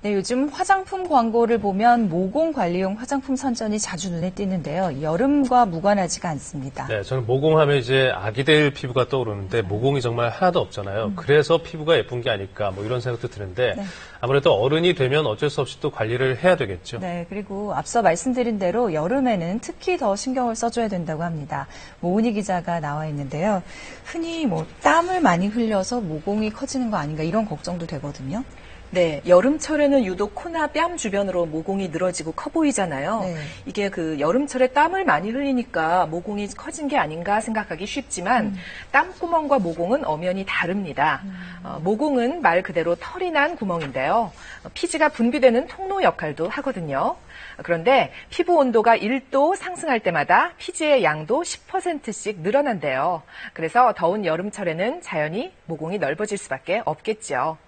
네, 요즘 화장품 광고를 보면 모공 관리용 화장품 선전이 자주 눈에 띄는데요. 여름과 무관하지가 않습니다. 네, 저는 모공하면 이제 아기들 피부가 떠오르는데 모공이 정말 하나도 없잖아요. 그래서 피부가 예쁜 게 아닐까 뭐 이런 생각도 드는데 네. 아무래도 어른이 되면 어쩔 수 없이 또 관리를 해야 되겠죠. 네, 그리고 앞서 말씀드린 대로 여름에는 특히 더 신경을 써줘야 된다고 합니다. 모은희 기자가 나와 있는데요. 흔히 땀을 많이 흘려서 모공이 커지는 거 아닌가 이런 걱정도 되거든요. 네, 여름철에는 유독 코나 뺨 주변으로 모공이 늘어지고 커 보이잖아요. 네. 이게 여름철에 땀을 많이 흘리니까 모공이 커진 게 아닌가 생각하기 쉽지만 땀구멍과 모공은 엄연히 다릅니다. 모공은 말 그대로 털이 난 구멍인데요. 피지가 분비되는 통로 역할도 하거든요. 그런데 피부 온도가 1도 상승할 때마다 피지의 양도 10%씩 늘어난대요. 그래서 더운 여름철에는 자연히 모공이 넓어질 수밖에 없겠죠.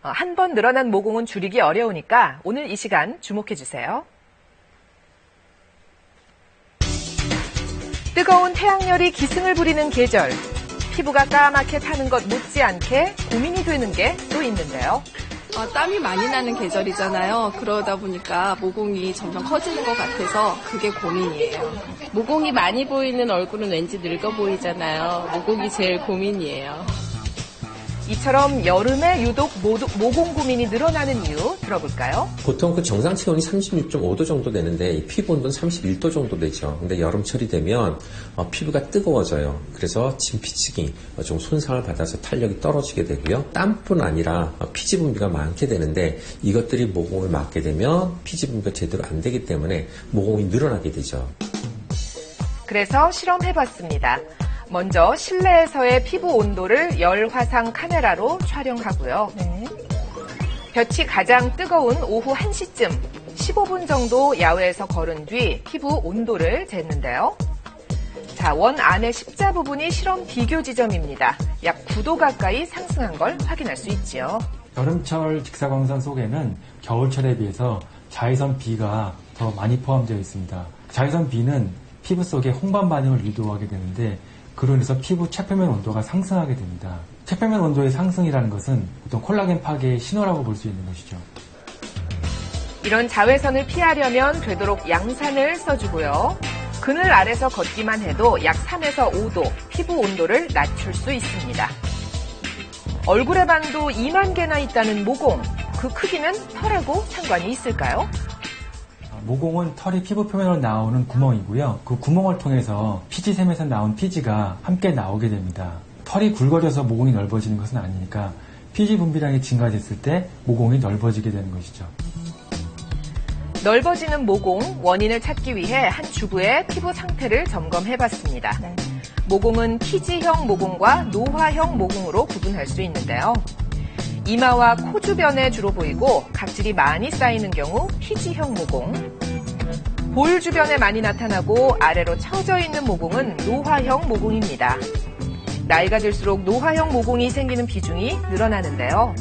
한 번 늘어난 모공은 줄이기 어려우니까 오늘 이 시간 주목해 주세요. 뜨거운 태양열이 기승을 부리는 계절. 피부가 까맣게 타는 것 못지않게 고민이 되는 게 또 있는데요. 땀이 많이 나는 계절이잖아요. 그러다 보니까 모공이 점점 커지는 것 같아서 그게 고민이에요. 모공이 많이 보이는 얼굴은 왠지 늙어 보이잖아요. 모공이 제일 고민이에요. 이처럼 여름에 유독 모공 고민이 늘어나는 이유 들어볼까요? 보통 그 정상 체온이 36.5도 정도 되는데 피부 온도는 31도 정도 되죠. 근데 여름철이 되면 피부가 뜨거워져요. 그래서 진피층이 좀 손상을 받아서 탄력이 떨어지게 되고요. 땀뿐 아니라 피지 분비가 많게 되는데 이것들이 모공을 막게 되면 피지 분비가 제대로 안 되기 때문에 모공이 늘어나게 되죠. 그래서 실험해봤습니다. 먼저 실내에서의 피부 온도를 열 화상 카메라로 촬영하고요. 네. 볕이 가장 뜨거운 오후 1시쯤 15분 정도 야외에서 걸은 뒤 피부 온도를 쟀는데요. 자, 원 안의 십자 부분이 실험 비교 지점입니다. 약 9도 가까이 상승한 걸 확인할 수 있지요. 여름철 직사광선 속에는 겨울철에 비해서 자외선 B가 더 많이 포함되어 있습니다. 자외선 B는 피부 속에 홍반 반응을 유도하게 되는데 그로 인해서 피부 체표면 온도가 상승하게 됩니다. 체표면 온도의 상승이라는 것은 보통 콜라겐 파괴의 신호라고 볼 수 있는 것이죠. 이런 자외선을 피하려면 되도록 양산을 써주고요. 그늘 아래서 걷기만 해도 약 3에서 5도 피부 온도를 낮출 수 있습니다. 얼굴의 반도 2만 개나 있다는 모공, 그 크기는 털하고 상관이 있을까요? 모공은 털이 피부 표면으로 나오는 구멍이고요. 그 구멍을 통해서 피지샘에서 나온 피지가 함께 나오게 됩니다. 털이 굵어져서 모공이 넓어지는 것은 아니니까 피지 분비량이 증가됐을 때 모공이 넓어지게 되는 것이죠. 넓어지는 모공 원인을 찾기 위해 한 주부의 피부 상태를 점검해봤습니다. 네. 모공은 피지형 모공과 노화형 모공으로 구분할 수 있는데요. 이마와 코 주변에 주로 보이고 각질이 많이 쌓이는 경우 피지형 모공, 볼 주변에 많이 나타나고 아래로 처져 있는 모공은 노화형 모공입니다. 나이가 들수록 노화형 모공이 생기는 비중이 늘어나는데요.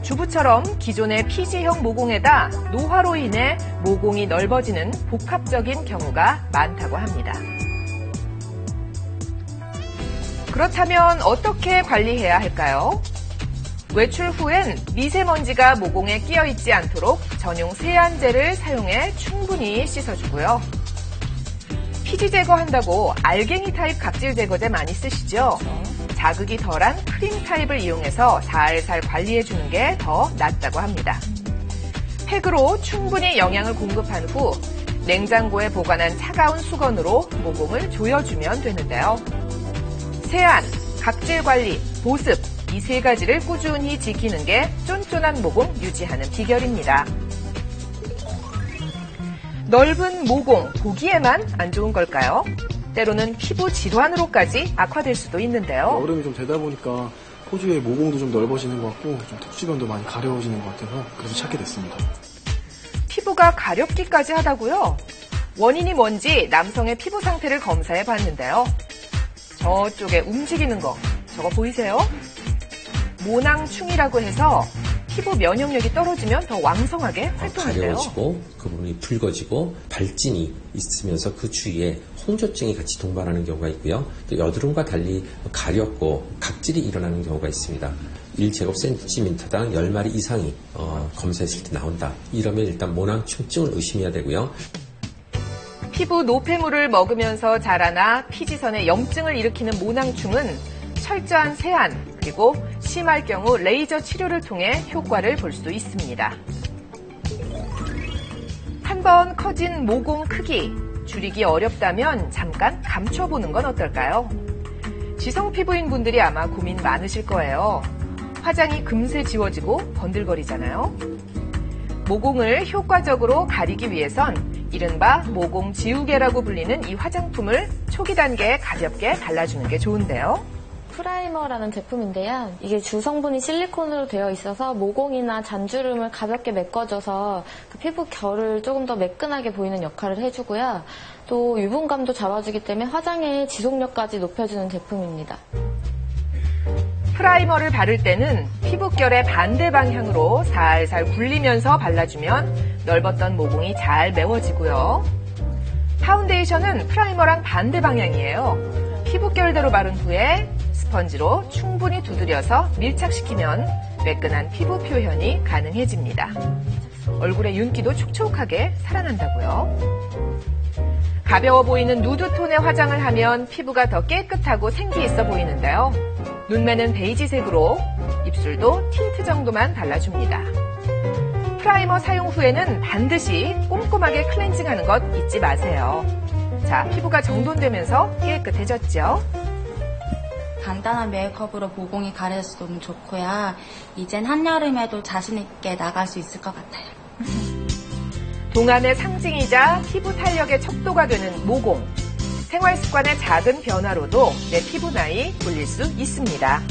주부처럼 기존의 피지형 모공에다 노화로 인해 모공이 넓어지는 복합적인 경우가 많다고 합니다. 그렇다면 어떻게 관리해야 할까요? 외출 후엔 미세먼지가 모공에 끼어있지 않도록 전용 세안제를 사용해 충분히 씻어주고요. 피지 제거한다고 알갱이 타입 각질 제거제 많이 쓰시죠? 자극이 덜한 크림 타입을 이용해서 살살 관리해주는 게 더 낫다고 합니다. 팩으로 충분히 영양을 공급한 후 냉장고에 보관한 차가운 수건으로 모공을 조여주면 되는데요. 세안, 각질 관리, 보습, 이 세 가지를 꾸준히 지키는 게 쫀쫀한 모공 유지하는 비결입니다. 넓은 모공, 보기에만 안 좋은 걸까요? 때로는 피부 질환으로까지 악화될 수도 있는데요. 여름이 좀 되다 보니까 코 주위에 모공도 좀 넓어지는 것 같고 좀 턱 주변도 많이 가려워지는 것 같아서 그래서 찾게 됐습니다. 피부가 가렵기까지 하다고요? 원인이 뭔지 남성의 피부 상태를 검사해 봤는데요. 저쪽에 움직이는 거, 저거 보이세요? 모낭충이라고 해서 피부 면역력이 떨어지면 더 왕성하게 활동한대요. 가려워지고 그 부분이 붉어지고 발진이 있으면서 그 주위에 홍조증이 같이 동반하는 경우가 있고요. 또 여드름과 달리 가렵고 각질이 일어나는 경우가 있습니다. 1제곱센티미터당 10마리 이상이 검사했을 때 나온다. 이러면 일단 모낭충증을 의심해야 되고요. 피부 노폐물을 먹으면서 자라나 피지선에 염증을 일으키는 모낭충은 철저한 세안 그리고 심할 경우 레이저 치료를 통해 효과를 볼 수 있습니다. 한번 커진 모공 크기 줄이기 어렵다면 잠깐 감춰보는 건 어떨까요? 지성 피부인 분들이 아마 고민 많으실 거예요. 화장이 금세 지워지고 번들거리잖아요. 모공을 효과적으로 가리기 위해선 이른바 모공 지우개라고 불리는 이 화장품을 초기 단계에 가볍게 발라주는 게 좋은데요. 프라이머라는 제품인데요. 이게 주성분이 실리콘으로 되어 있어서 모공이나 잔주름을 가볍게 메꿔줘서 그 피부 결을 조금 더 매끈하게 보이는 역할을 해주고요. 또 유분감도 잡아주기 때문에 화장의 지속력까지 높여주는 제품입니다. 프라이머를 바를 때는 피부결의 반대 방향으로 살살 굴리면서 발라주면 넓었던 모공이 잘 메워지고요. 파운데이션은 프라이머랑 반대 방향이에요. 피부결대로 바른 후에 스펀지로 충분히 두드려서 밀착시키면 매끈한 피부 표현이 가능해집니다. 얼굴의 윤기도 촉촉하게 살아난다고요. 가벼워 보이는 누드톤의 화장을 하면 피부가 더 깨끗하고 생기 있어 보이는데요. 눈매는 베이지색으로, 입술도 틴트 정도만 발라줍니다. 프라이머 사용 후에는 반드시 꼼꼼하게 클렌징하는 것 잊지 마세요. 자, 피부가 정돈되면서 깨끗해졌죠? 간단한 메이크업으로 모공이 가려져서 너무 좋고요. 이젠 한여름에도 자신있게 나갈 수 있을 것 같아요. 동안의 상징이자 피부 탄력의 척도가 되는 모공. 생활 습관의 작은 변화로도 내 피부 나이 돌릴 수 있습니다.